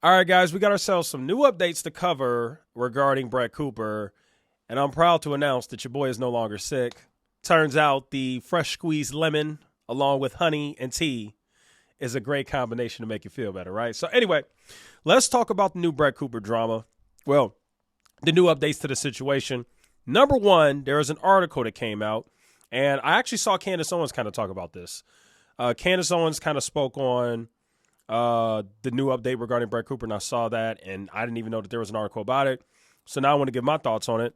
All right, guys, we got ourselves some new updates to cover regarding Brett Cooper, and I'm proud to announce that your boy is no longer sick. Turns out the fresh squeezed lemon, along with honey and tea, is a great combination to make you feel better, right? So, anyway, let's talk about the new Brett Cooper drama. Well, the new updates to the situation. Number one, there is an article that came out, and I actually saw Candace Owens kind of talk about this. Candace Owens kind of spoke on the new update regarding Brett Cooper, and I saw that, and I didn't even know that there was an article about it. So now I want to give my thoughts on it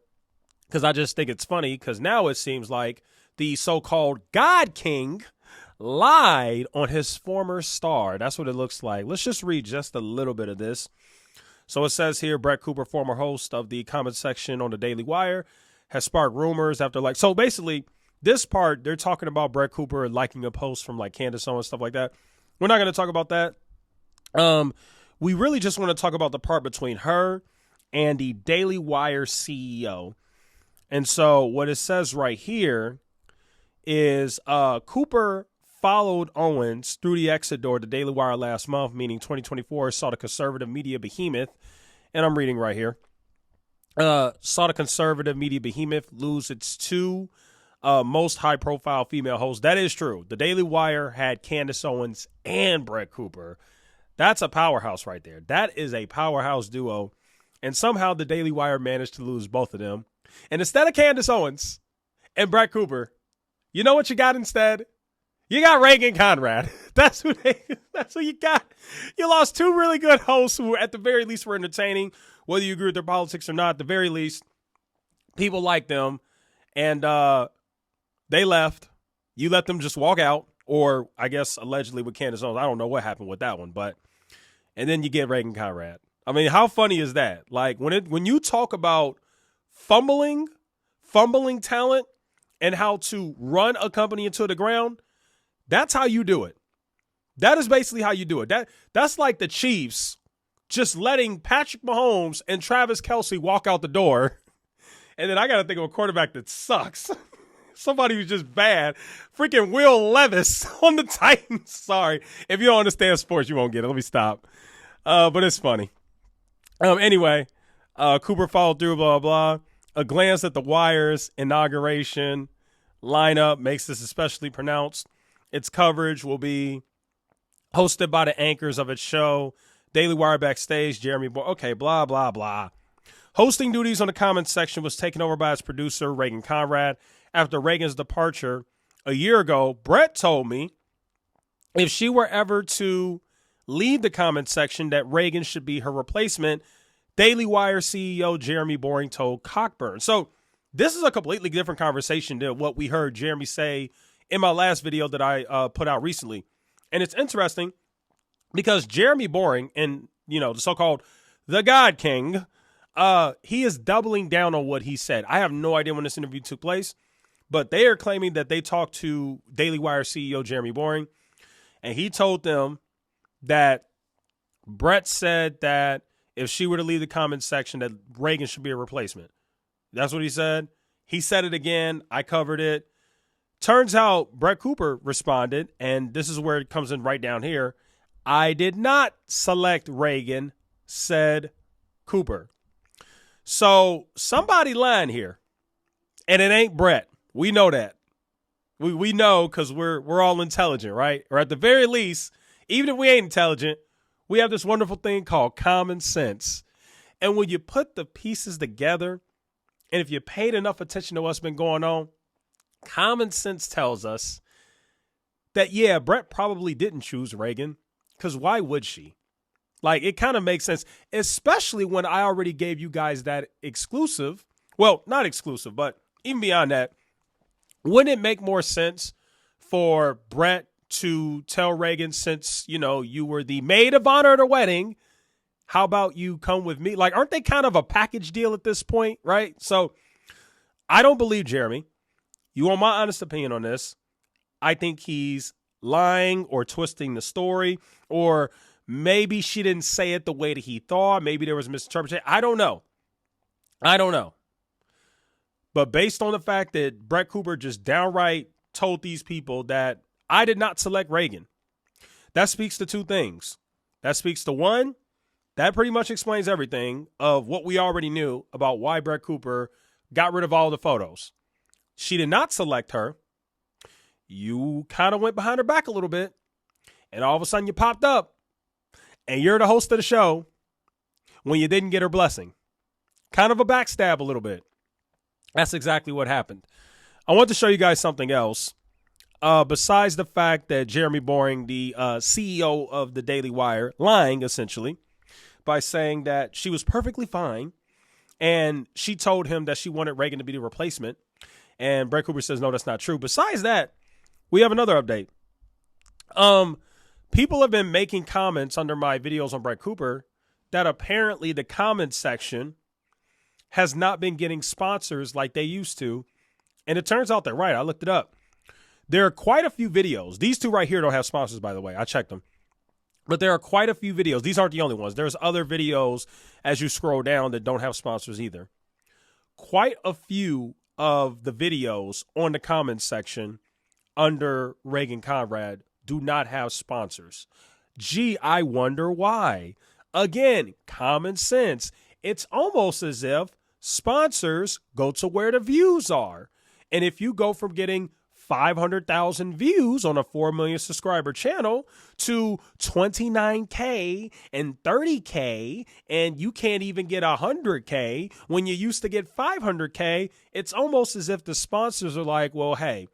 because I just think it's funny because now it seems like the so-called God King lied on his former star. That's what it looks like. Let's just read just a little bit of this. So it says here, Brett Cooper, former host of the comment section on the Daily Wire, has sparked rumors after so basically this part, they're talking about Brett Cooper liking a post from like Candace Owens, stuff like that. We're not going to talk about that. We really just want to talk about the part between her and the Daily Wire CEO. And so what it says right here is Cooper followed Owens through the exit door to Daily Wire last month, meaning 2024 saw the conservative media behemoth, and I'm reading right here, saw the conservative media behemoth lose its two most high-profile female hosts. That is true. The Daily Wire had Candace Owens and Brett Cooper. That's a powerhouse right there. That is a powerhouse duo. And somehow the Daily Wire managed to lose both of them. And instead of Candace Owens and Brett Cooper, you know what you got instead? You got Reagan Conrad. That's who you got. You lost two really good hosts who at the very least were entertaining, whether you agree with their politics or not. At the very least, people like them. And they left. You let them just walk out. Or I guess allegedly with Candace Owens. I don't know what happened with that one. And then you get Reagan Conrad. I mean, how funny is that? Like when you talk about fumbling talent and how to run a company into the ground, that's how you do it. That is basically how you do it. That's like the Chiefs just letting Patrick Mahomes and Travis Kelce walk out the door. And then I got to think of a quarterback that sucks. Somebody who's just bad. Freaking Will Levis on the Titans. Sorry. If you don't understand sports, you won't get it. Let me stop. But it's funny. Anyway, Cooper followed through, blah, blah, blah. A glance at the Wire's inauguration lineup makes this especially pronounced. Its coverage will be hosted by the anchors of its show, Daily Wire Backstage, Jeremy Boy. Okay, blah, blah, blah. Hosting duties on the comments section was taken over by its producer, Reagan Conrad. After Reagan's departure a year ago, Brett told me if she were ever to lead the comments section that Reagan should be her replacement. Daily Wire CEO Jeremy Boring told Cockburn. So this is a completely different conversation than what we heard Jeremy say in my last video that I put out recently. And it's interesting because Jeremy Boring and, the so-called the God King, he is doubling down on what he said. I have no idea when this interview took place, but they are claiming that they talked to Daily Wire CEO Jeremy Boring, and he told them that Brett said that if she were to leave the comments section, that Reagan should be a replacement. That's what he said. He said it again. I covered it. Turns out Brett Cooper responded, and this is where it comes in right down here. I did not select Reagan, said Cooper. So somebody lying here, and it ain't Brett. We know that. We know because we're all intelligent, right? Or at the very least, even if we ain't intelligent, we have this wonderful thing called common sense. And when you put the pieces together, and if you paid enough attention to what's been going on, common sense tells us that, yeah, Brett probably didn't choose Reagan, because why would she? Like, it kind of makes sense, especially when I already gave you guys that exclusive. Well, not exclusive, but even beyond that, wouldn't it make more sense for Brett to tell Reagan, since, you were the maid of honor at her wedding, how about you come with me? Like, aren't they kind of a package deal at this point, right? So I don't believe Jeremy. You want my honest opinion on this? I think he's lying or twisting the story, or maybe she didn't say it the way that he thought. Maybe there was misinterpretation. I don't know. But based on the fact that Brett Cooper just downright told these people that I did not select Reagan, that speaks to two things. That speaks to one, That pretty much explains everything of what we already knew about why Brett Cooper got rid of all the photos. She did not select her. You kind of went behind her back a little bit, and all of a sudden you popped up, and you're the host of the show when you didn't get her blessing. Kind of a backstab a little bit. That's exactly what happened. I want to show you guys something else. Besides the fact that Jeremy Boring, the CEO of the Daily Wire, lying essentially by saying that she was perfectly fine and she told him that she wanted Reagan to be the replacement. And Brett Cooper says, no, that's not true. Besides that, we have another update. People have been making comments under my videos on Brett Cooper that apparently the comments section has not been getting sponsors like they used to. And it turns out they're right. I looked it up. There are quite a few videos. These two right here don't have sponsors, by the way. I checked them. But there are quite a few videos. These aren't the only ones. There's other videos as you scroll down that don't have sponsors either. Quite a few of the videos on the comments section under Reagan Conrad do not have sponsors. Gee, I wonder why. Again, common sense. It's almost as if sponsors go to where the views are. And if you go from getting 500,000 views on a 4 million subscriber channel to 29K and 30K, and you can't even get 100K when you used to get 500K, it's almost as if the sponsors are like, well, hey,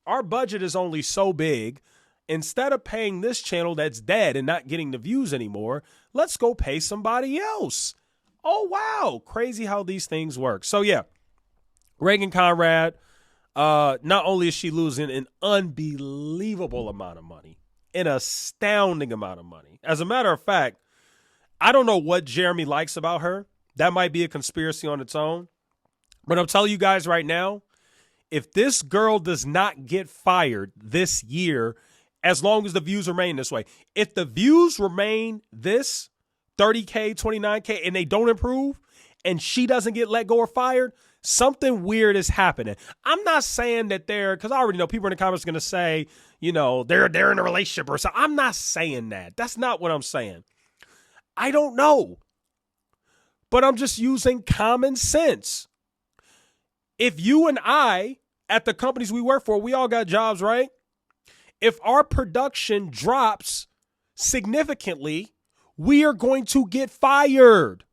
our budget is only so big. Instead of paying this channel that's dead and not getting the views anymore, let's go pay somebody else. Oh, wow. Crazy how these things work. So, yeah, Reagan Conrad, not only is she losing an unbelievable amount of money, an astounding amount of money. As a matter of fact, I don't know what Jeremy likes about her. That might be a conspiracy on its own. But I'm telling you guys right now, if this girl does not get fired this year, as long as the views remain this way, if the views remain this 30K, 29K, and they don't improve, and she doesn't get let go or fired, something weird is happening. I'm not saying that because I already know people in the comments are going to say, you know, they're in a relationship or something. I'm not saying that. That's not what I'm saying. I don't know. But I'm just using common sense. If you and I, at the companies we work for, we all got jobs, right? If our production drops significantly, we are going to get fired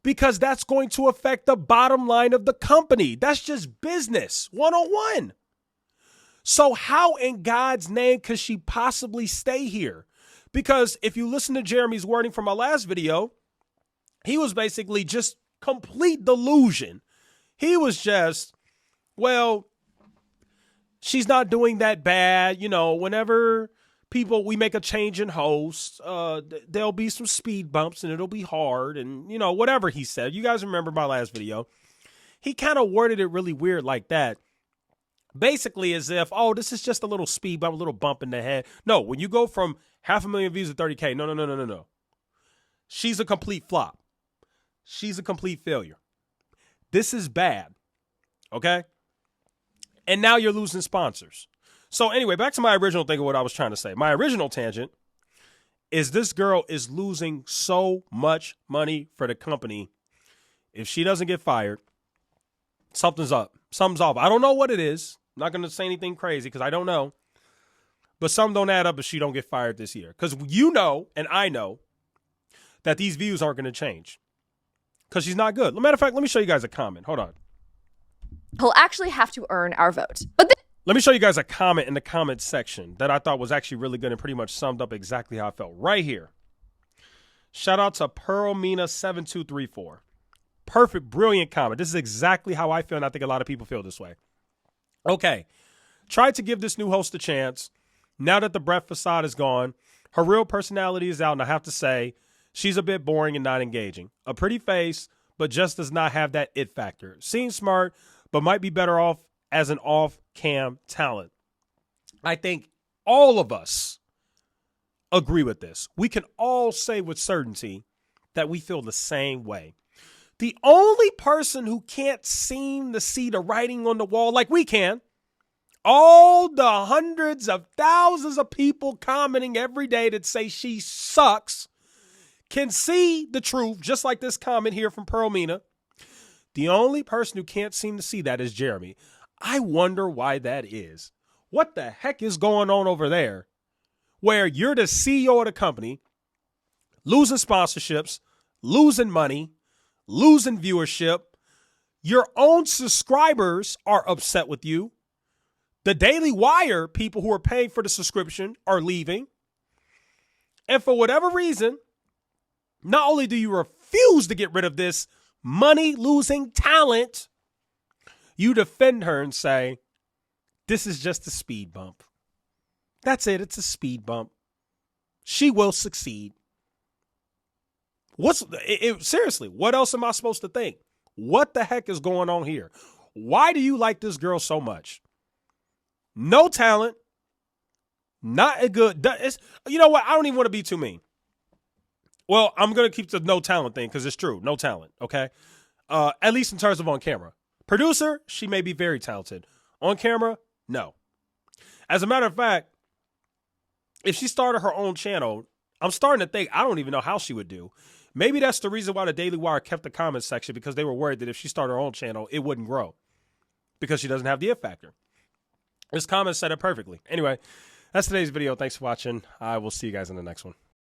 because that's going to affect the bottom line of the company. That's just business 101. So how in God's name could she possibly stay here? Because if you listen to Jeremy's wording from my last video, he was basically just complete delusion. He was just, well, she's not doing that bad. You know, whenever we make a change in host, there'll be some speed bumps and it'll be hard. And, you know, whatever he said. You guys remember my last video. He kind of worded it really weird like that. Basically as if, oh, this is just a little speed bump, a little bump in the head. No, when you go from 500,000 views to 30K, no. She's a complete flop. She's a complete failure. This is bad. Okay? And now you're losing sponsors. So anyway, back to my original thing of what I was trying to say. My original tangent is this girl is losing so much money for the company. If she doesn't get fired, something's up. Something's off. I don't know what it is. I'm not going to say anything crazy because I don't know. But some don't add up if she don't get fired this year. Because you know, and I know, that these views aren't going to change. Because she's not good. Matter of fact, let me show you guys a comment. Hold on. He'll actually have to earn our vote. Let me show you guys a comment in the comment section that I thought was actually really good and pretty much summed up exactly how I felt right here. Shout out to PearlMina7234. Perfect, brilliant comment. This is exactly how I feel, and I think a lot of people feel this way. Okay. Tried to give this new host a chance. Now that the Brett facade is gone, her real personality is out, and I have to say, she's a bit boring and not engaging. A pretty face, but just does not have that it factor. Seems smart, but might be better off as an off-cam talent. I think all of us agree with this. We can all say with certainty that we feel the same way. The only person who can't seem to see the writing on the wall like we can, all the hundreds of thousands of people commenting every day that say she sucks, can see the truth, just like this comment here from Pearl Mina. The only person who can't seem to see that is Jeremy. I wonder why that is. What the heck is going on over there where you're the CEO of the company, losing sponsorships, losing money, losing viewership. Your own subscribers are upset with you. The Daily Wire people who are paying for the subscription are leaving. And for whatever reason, not only do you refuse to get rid of this money-losing talent, you defend her and say, this is just a speed bump. That's it. It's a speed bump. She will succeed. Seriously, what else am I supposed to think? What the heck is going on here? Why do you like this girl so much? No talent. Not a good. You know what? I don't even want to be too mean. Well, I'm going to keep the no talent thing because it's true. No talent, okay? At least in terms of on camera. Producer, she may be very talented. On camera, no. As a matter of fact, if she started her own channel, I'm starting to think I don't even know how she would do. Maybe that's the reason why the Daily Wire kept the comments section, because they were worried that if she started her own channel, it wouldn't grow because she doesn't have the it factor. This comment said it perfectly. Anyway, that's today's video. Thanks for watching. I will see you guys in the next one.